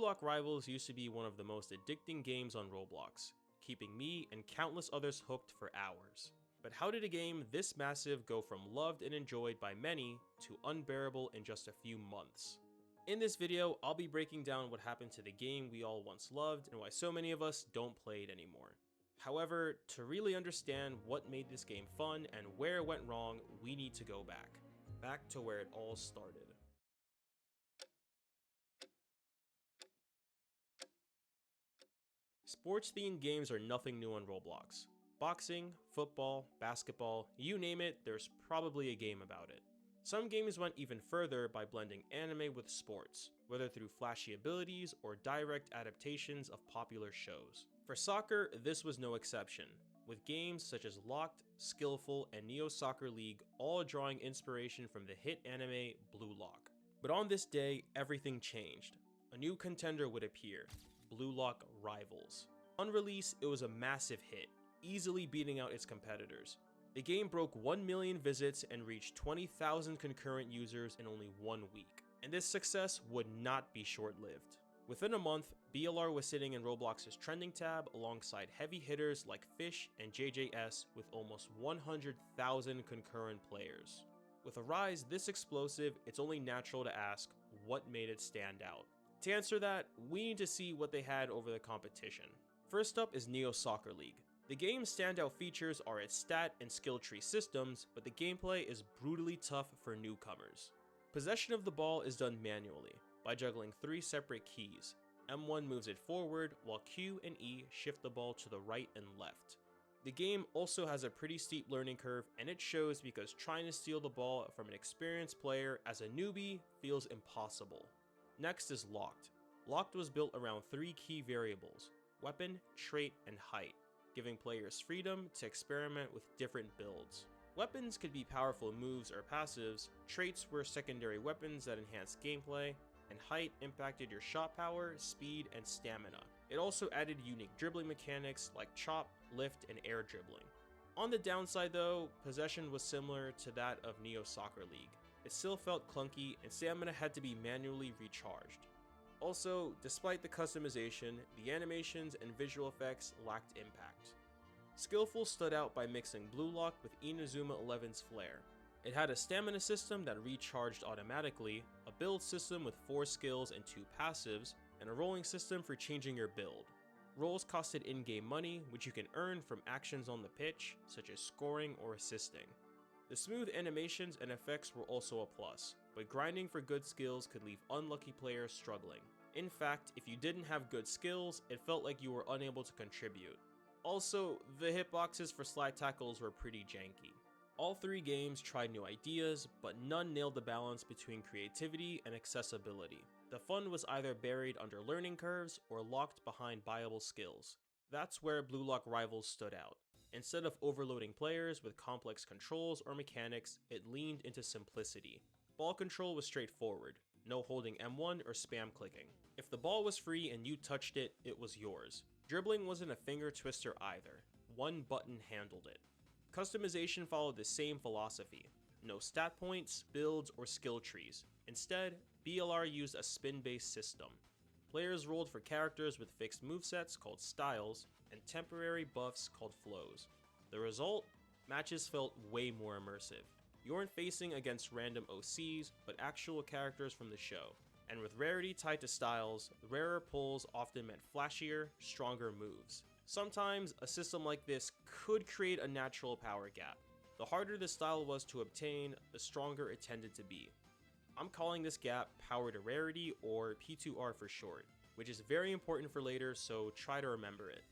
Block Rivals used to be one of the most addicting games on Roblox, keeping me and countless others hooked for hours. But how did a game this massive go from loved and enjoyed by many to unbearable in just a few months? In this video, I'll be breaking down what happened to the game we all once loved and why so many of us don't play it anymore. However, to really understand what made this game fun and where it went wrong, we need to go back to where it all started. Sports-themed games are nothing new on Roblox. Boxing, football, basketball, you name it, there's probably a game about it. Some games went even further by blending anime with sports, whether through flashy abilities or direct adaptations of popular shows. For soccer, this was no exception, with games such as Locked, Skillful, and Neo Soccer League all drawing inspiration from the hit anime Blue Lock. But on this day, everything changed. A new contender would appear, Blue Lock Rivals. On release, it was a massive hit, easily beating out its competitors. The game broke 1 million visits and reached 20,000 concurrent users in only 1 week. And this success would not be short-lived. Within a month, BLR was sitting in Roblox's trending tab alongside heavy hitters like Fish and JJS with almost 100,000 concurrent players. With a rise this explosive, it's only natural to ask, what made it stand out? To answer that, we need to see what they had over the competition. First up is Neo Soccer League. The game's standout features are its stat and skill tree systems, but the gameplay is brutally tough for newcomers. Possession of the ball is done manually, by juggling 3 separate keys. M1 moves it forward, while Q and E shift the ball to the right and left. The game also has a pretty steep learning curve, and it shows because trying to steal the ball from an experienced player as a newbie feels impossible. Next is Locked. Locked was built around 3 key variables: weapon, trait, and height, giving players freedom to experiment with different builds. Weapons could be powerful moves or passives, traits were secondary weapons that enhanced gameplay, and height impacted your shot power, speed, and stamina. It also added unique dribbling mechanics like chop, lift, and air dribbling. On the downside though, possession was similar to that of Neo Soccer League. It still felt clunky, and stamina had to be manually recharged. Also, despite the customization, the animations and visual effects lacked impact. Skillful stood out by mixing Blue Lock with Inazuma 11's flair. It had a stamina system that recharged automatically, a build system with 4 skills and 2 passives, and a rolling system for changing your build. Rolls costed in-game money, which you can earn from actions on the pitch, such as scoring or assisting. The smooth animations and effects were also a plus, but grinding for good skills could leave unlucky players struggling. In fact, if you didn't have good skills, it felt like you were unable to contribute. Also, the hitboxes for slide tackles were pretty janky. All 3 games tried new ideas, but none nailed the balance between creativity and accessibility. The fun was either buried under learning curves or locked behind buyable skills. That's where Blue Lock Rivals stood out. Instead of overloading players with complex controls or mechanics, it leaned into simplicity. Ball control was straightforward, no holding M1 or spam clicking. If the ball was free and you touched it, it was yours. Dribbling wasn't a finger twister either. One button handled it. Customization followed the same philosophy. No stat points, builds, or skill trees. Instead, BLR used a spin-based system. Players rolled for characters with fixed movesets called styles, and temporary buffs called flows. The result? Matches felt way more immersive. You weren't facing against random OCs, but actual characters from the show. And with rarity tied to styles, rarer pulls often meant flashier, stronger moves. Sometimes, a system like this could create a natural power gap. The harder the style was to obtain, the stronger it tended to be. I'm calling this gap power to rarity, or P2R for short, which is very important for later, so try to remember it.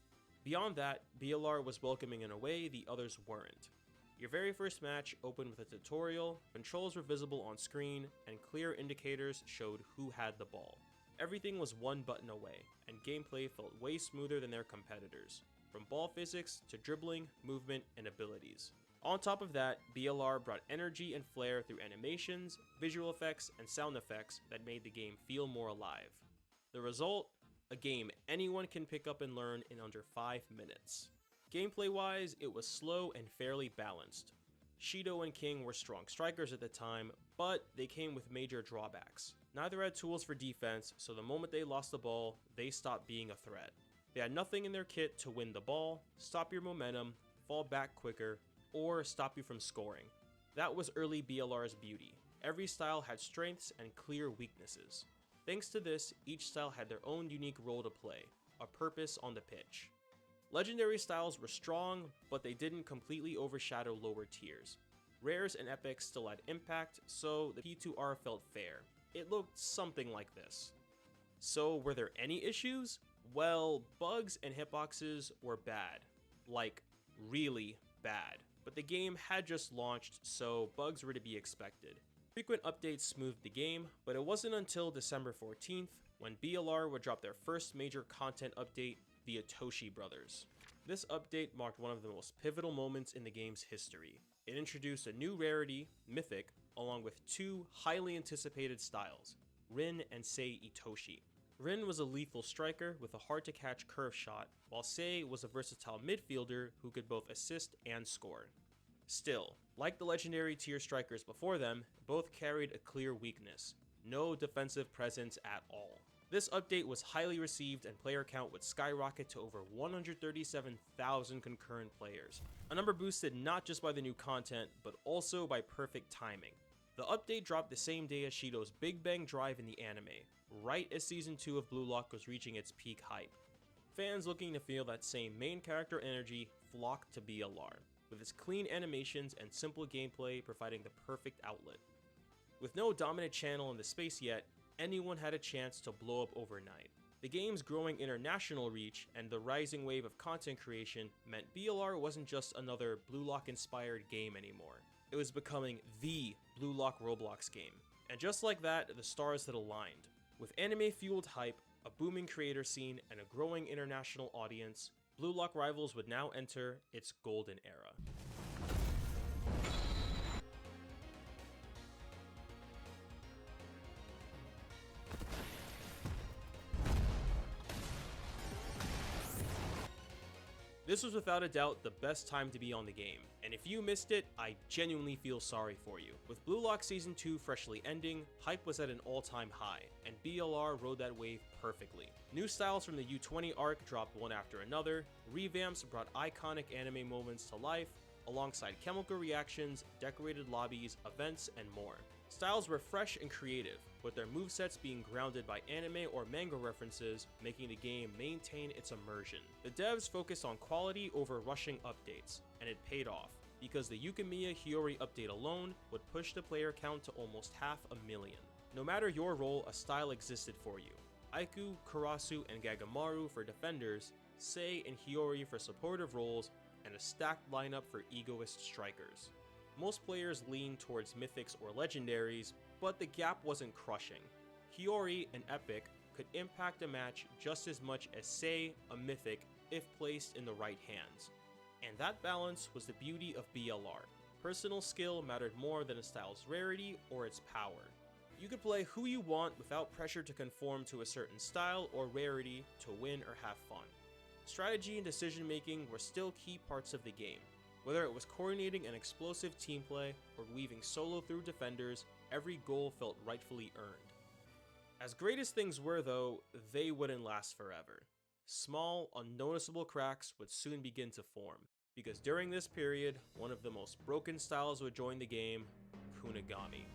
Beyond that, BLR was welcoming in a way the others weren't. Your very first match opened with a tutorial, controls were visible on screen, and clear indicators showed who had the ball. Everything was one button away, and gameplay felt way smoother than their competitors, from ball physics to dribbling, movement, and abilities. On top of that, BLR brought energy and flair through animations, visual effects, and sound effects that made the game feel more alive. The result? A game anyone can pick up and learn in under 5 minutes. Gameplay-wise, it was slow and fairly balanced. Shido and King were strong strikers at the time, but they came with major drawbacks. Neither had tools for defense, so the moment they lost the ball, they stopped being a threat. They had nothing in their kit to win the ball, stop your momentum, fall back quicker, or stop you from scoring. That was early BLR's beauty. Every style had strengths and clear weaknesses. Thanks to this, each style had their own unique role to play, a purpose on the pitch. Legendary styles were strong, but they didn't completely overshadow lower tiers. Rares and epics still had impact, so the P2R felt fair. It looked something like this. So were there any issues? Well, bugs and hitboxes were bad. Like, really bad. But the game had just launched, so bugs were to be expected. Frequent updates smoothed the game, but it wasn't until December 14th when BLR would drop their first major content update, the Itoshi Brothers. This update marked one of the most pivotal moments in the game's history. It introduced a new rarity, Mythic, along with two highly anticipated styles, Rin and Sei Itoshi. Rin was a lethal striker with a hard-to-catch curve shot, while Sei was a versatile midfielder who could both assist and score. Still, like the legendary tier strikers before them, both carried a clear weakness: no defensive presence at all. This update was highly received and player count would skyrocket to over 137,000 concurrent players, a number boosted not just by the new content, but also by perfect timing. The update dropped the same day as Shido's Big Bang Drive in the anime, right as Season 2 of Blue Lock was reaching its peak hype. Fans looking to feel that same main character energy flocked to BLR, with its clean animations and simple gameplay providing the perfect outlet. With no dominant channel in the space yet, anyone had a chance to blow up overnight. The game's growing international reach and the rising wave of content creation meant BLR wasn't just another Blue Lock inspired game anymore. It was becoming the Blue Lock Roblox game. And just like that, the stars had aligned. With anime-fueled hype, a booming creator scene, and a growing international audience, Blue Lock Rivals would now enter its golden era. This was without a doubt the best time to be on the game, and if you missed it, I genuinely feel sorry for you. With Blue Lock Season 2 freshly ending, hype was at an all-time high, and BLR rode that wave perfectly. New styles from the U20 arc dropped one after another, revamps brought iconic anime moments to life, alongside chemical reactions, decorated lobbies, events, and more. Styles were fresh and creative, with their movesets being grounded by anime or manga references, making the game maintain its immersion. The devs focused on quality over rushing updates, and it paid off, because the Yukimiya Hiyori update alone would push the player count to almost 500,000. No matter your role, a style existed for you. Aiku, Karasu, and Gagamaru for defenders, Sei and Hiyori for supportive roles, and a stacked lineup for egoist strikers. Most players leaned towards mythics or legendaries, but the gap wasn't crushing. Hiyori, an epic, could impact a match just as much as Sei, a mythic, if placed in the right hands. And that balance was the beauty of BLR. Personal skill mattered more than a style's rarity or its power. You could play who you want without pressure to conform to a certain style or rarity to win or have fun. Strategy and decision making were still key parts of the game. Whether it was coordinating an explosive team play or weaving solo through defenders, every goal felt rightfully earned. As great as things were though, they wouldn't last forever. Small, unnoticeable cracks would soon begin to form, because during this period, one of the most broken styles would join the game, Kunigami.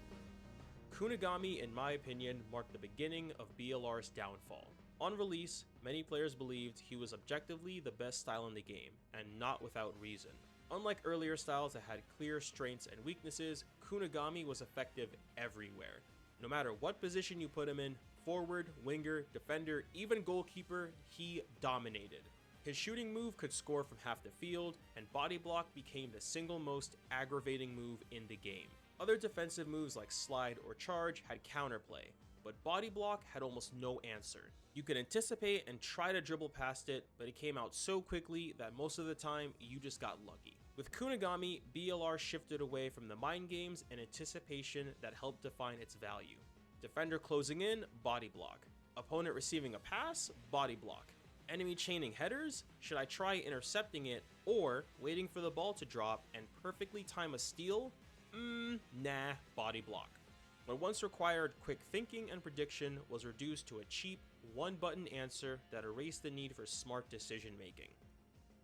Kunigami, in my opinion, marked the beginning of BLR's downfall. On release, many players believed he was objectively the best style in the game, and not without reason. Unlike earlier styles that had clear strengths and weaknesses, Kunigami was effective everywhere. No matter what position you put him in, forward, winger, defender, even goalkeeper, he dominated. His shooting move could score from half the field, and body block became the single most aggravating move in the game. Other defensive moves like slide or charge had counterplay, but body block had almost no answer. You could anticipate and try to dribble past it, but it came out so quickly that most of the time you just got lucky. With Kunigami, BLR shifted away from the mind games and anticipation that helped define its value. Defender closing in, body block. Opponent receiving a pass, body block. Enemy chaining headers? Should I try intercepting it or waiting for the ball to drop and perfectly time a steal? Nah, body block. What once required quick thinking and prediction was reduced to a cheap, one-button answer that erased the need for smart decision making.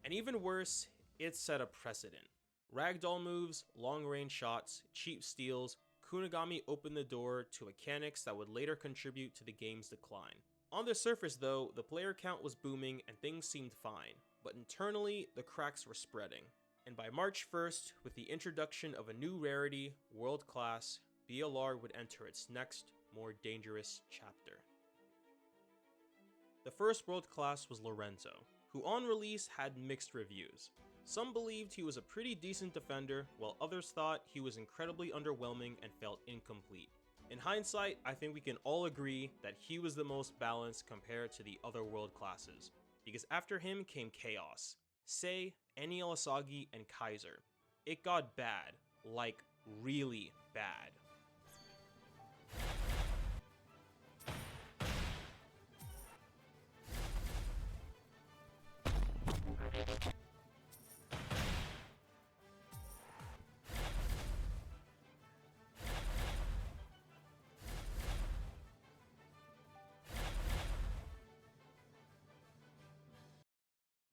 And even worse, it set a precedent. Ragdoll moves, long-range shots, cheap steals, Kunigami opened the door to mechanics that would later contribute to the game's decline. On the surface though, the player count was booming and things seemed fine, but internally, the cracks were spreading. And by March 1st, with the introduction of a new rarity, World Class, BLR would enter its next, more dangerous chapter. The first World Class was Lorenzo, who on release had mixed reviews. Some believed he was a pretty decent defender, while others thought he was incredibly underwhelming and felt incomplete. In hindsight, I think we can all agree that he was the most balanced compared to the other world classes, because after him came Chaos, Sei, Eniel Asagi, and Kaiser. It got bad, like really bad.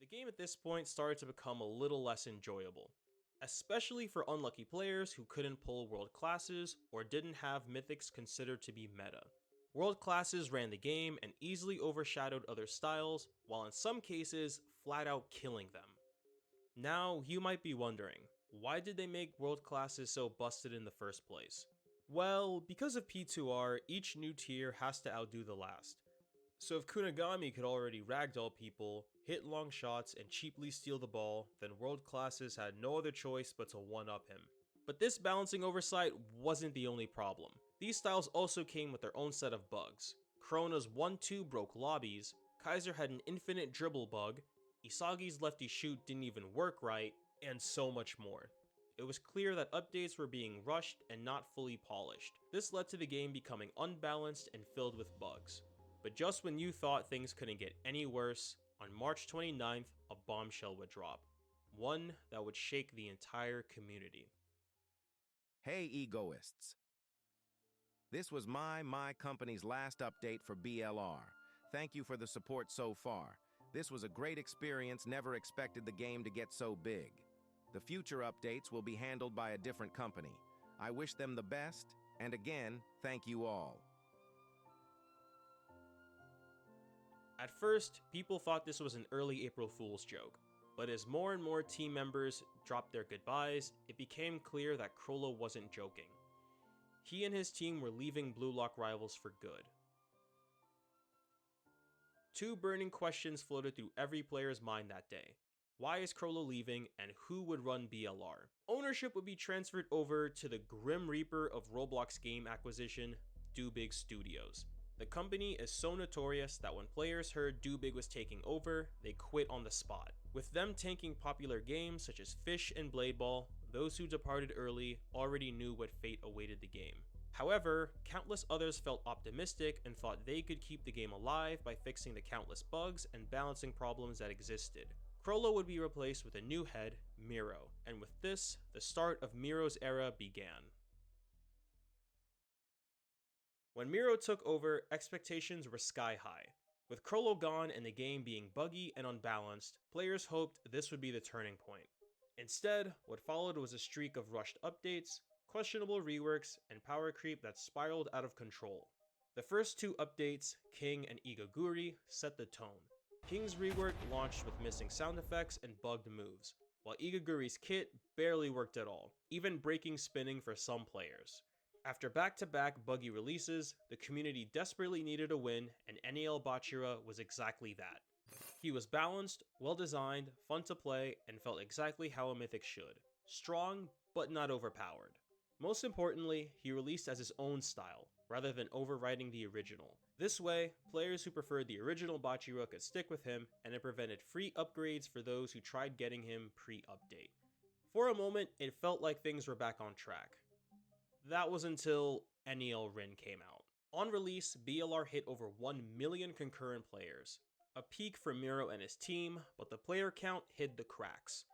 The game at this point started to become a little less enjoyable, especially for unlucky players who couldn't pull world classes or didn't have mythics considered to be meta. World classes ran the game and easily overshadowed other styles, while in some cases, flat out killing them. Now, you might be wondering, why did they make world classes so busted in the first place? Well, because of P2R, each new tier has to outdo the last. So if Kunigami could already ragdoll people, hit long shots, and cheaply steal the ball, then world classes had no other choice but to one-up him. But this balancing oversight wasn't the only problem. These styles also came with their own set of bugs. Chrono's 1-2 broke lobbies, Kaiser had an infinite dribble bug, Isagi's lefty shoot didn't even work right, and so much more. It was clear that updates were being rushed and not fully polished. This led to the game becoming unbalanced and filled with bugs. But just when you thought things couldn't get any worse, on March 29th, a bombshell would drop. One that would shake the entire community. Hey egoists. This was my company's last update for BLR. Thank you for the support so far. This was a great experience, never expected the game to get so big. The future updates will be handled by a different company. I wish them the best, and again, thank you all. At first, people thought this was an early April Fool's joke, but as more and more team members dropped their goodbyes, it became clear that Chrollo wasn't joking. He and his team were leaving Blue Lock Rivals for good. Two burning questions floated through every player's mind that day. Why is Chrollo leaving, and who would run BLR? Ownership would be transferred over to the Grim Reaper of Roblox game acquisition, Dubig Studios. The company is so notorious that when players heard Dubig was taking over, they quit on the spot. With them tanking popular games such as Fish and Blade Ball, those who departed early already knew what fate awaited the game. However, countless others felt optimistic and thought they could keep the game alive by fixing the countless bugs and balancing problems that existed. Chrollo would be replaced with a new head, Miro, and with this, the start of Miro's era began. When Miro took over, expectations were sky high. With Chrollo gone and the game being buggy and unbalanced, players hoped this would be the turning point. Instead, what followed was a streak of rushed updates, questionable reworks, and power creep that spiraled out of control. The first two updates, King and Igaguri, set the tone. King's rework launched with missing sound effects and bugged moves, while Igaguri's kit barely worked at all, even breaking spinning for some players. After back-to-back buggy releases, the community desperately needed a win, and Eniel Bachira was exactly that. He was balanced, well-designed, fun to play, and felt exactly how a mythic should. Strong, but not overpowered. Most importantly, he released as his own style, rather than overwriting the original. This way, players who preferred the original Bachira could stick with him, and it prevented free upgrades for those who tried getting him pre-update. For a moment, it felt like things were back on track. That was until Eniel Rin came out. On release, BLR hit over 1 million concurrent players. A peak for Miro and his team, but the player count hid the cracks.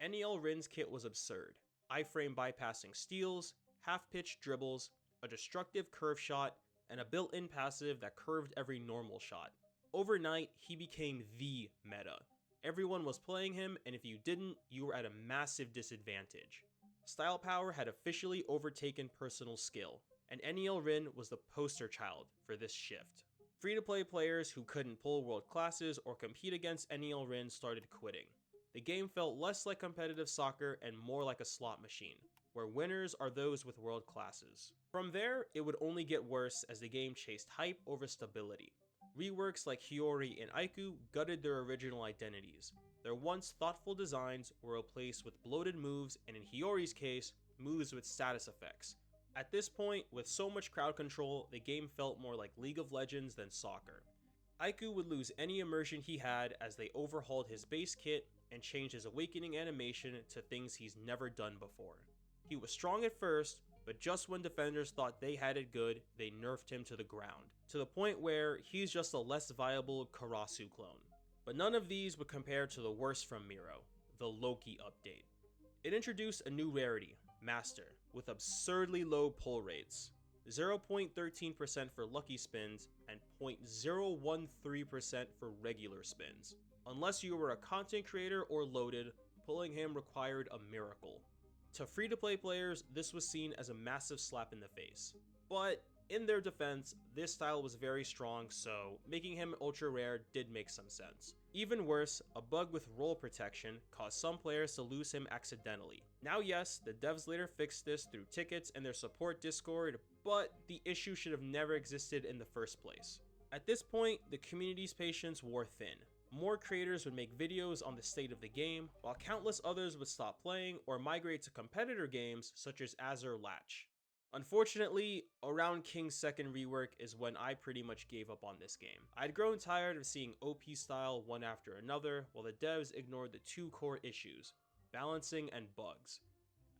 NEL Rin's kit was absurd. Iframe bypassing steals, half-pitch dribbles, a destructive curve shot, and a built-in passive that curved every normal shot. Overnight, he became the meta. Everyone was playing him, and if you didn't, you were at a massive disadvantage. Style power had officially overtaken personal skill, and NEL Rin was the poster child for this shift. Free-to-play players who couldn't pull world classes or compete against NEL Rin started quitting. The game felt less like competitive soccer and more like a slot machine, where winners are those with world classes. From there, it would only get worse as the game chased hype over stability. Reworks like Hiyori and Aiku gutted their original identities. Their once thoughtful designs were replaced with bloated moves, and in Hiyori's case, moves with status effects. At this point, with so much crowd control, the game felt more like League of Legends than soccer. Aiku would lose any immersion he had as they overhauled his base kit and changed his awakening animation to things he's never done before. He was strong at first, but just when defenders thought they had it good, they nerfed him to the ground, to the point where he's just a less viable Karasu clone. But none of these would compare to the worst from Miro, the Loki update. It introduced a new rarity, Master, with absurdly low pull rates, 0.13% for lucky spins and 0.013% for regular spins. Unless you were a content creator or loaded, pulling him required a miracle. To free-to-play players, this was seen as a massive slap in the face. But in their defense, this style was very strong, so making him ultra rare did make some sense. Even worse, a bug with roll protection caused some players to lose him accidentally. Now yes, the devs later fixed this through tickets and their support Discord, but the issue should have never existed in the first place. At this point, the community's patience wore thin. More creators would make videos on the state of the game, while countless others would stop playing or migrate to competitor games such as Azure Latch. Unfortunately, around King's second rework is when I pretty much gave up on this game. I'd grown tired of seeing OP style one after another, while the devs ignored the two core issues, balancing and bugs.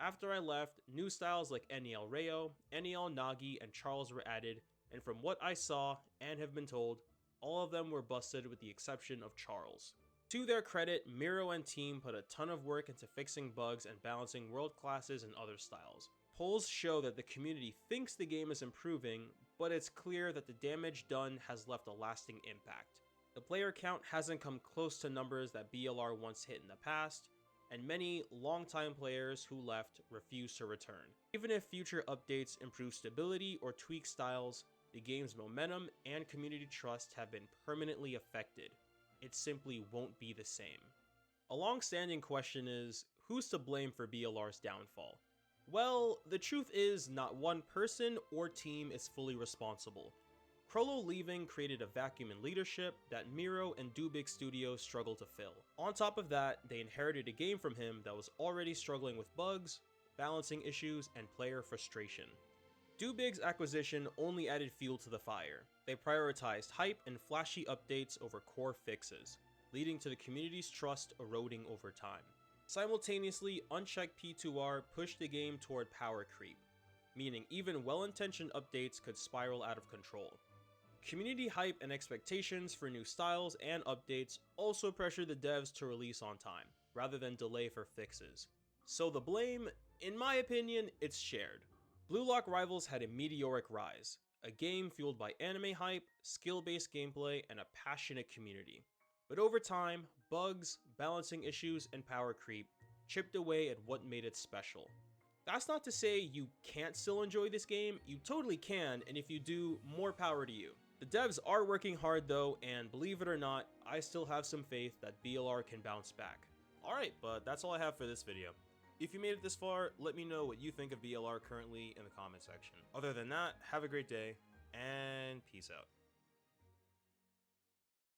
After I left, new styles like NEL Rayo, NEL Nagi, and Charles were added, and from what I saw and have been told, all of them were busted with the exception of Charles. To their credit, Miro and team put a ton of work into fixing bugs and balancing world classes and other styles. Polls show that the community thinks the game is improving, but it's clear that the damage done has left a lasting impact. The player count hasn't come close to numbers that BLR once hit in the past, and many longtime players who left refuse to return. Even if future updates improve stability or tweak styles, the game's momentum and community trust have been permanently affected. It simply won't be the same. A long-standing question is, who's to blame for BLR's downfall? Well, the truth is not one person or team is fully responsible. Chrollo leaving created a vacuum in leadership that Miro and Dubig Studios struggled to fill. On top of that, they inherited a game from him that was already struggling with bugs, balancing issues, and player frustration. Dubig's acquisition only added fuel to the fire. They prioritized hype and flashy updates over core fixes, leading to the community's trust eroding over time. Simultaneously, unchecked P2R pushed the game toward power creep, meaning even well-intentioned updates could spiral out of control. Community hype and expectations for new styles and updates also pressured the devs to release on time, rather than delay for fixes. So the blame, in my opinion, it's shared. Blue Lock Rivals had a meteoric rise, a game fueled by anime hype, skill-based gameplay, and a passionate community. But over time, bugs, balancing issues, and power creep chipped away at what made it special. That's not to say you can't still enjoy this game, you totally can, and if you do, more power to you. The devs are working hard though, and believe it or not, I still have some faith that BLR can bounce back. Alright, but that's all I have for this video. If you made it this far, let me know what you think of BLR currently in the comment section. Other than that, have a great day, and peace out.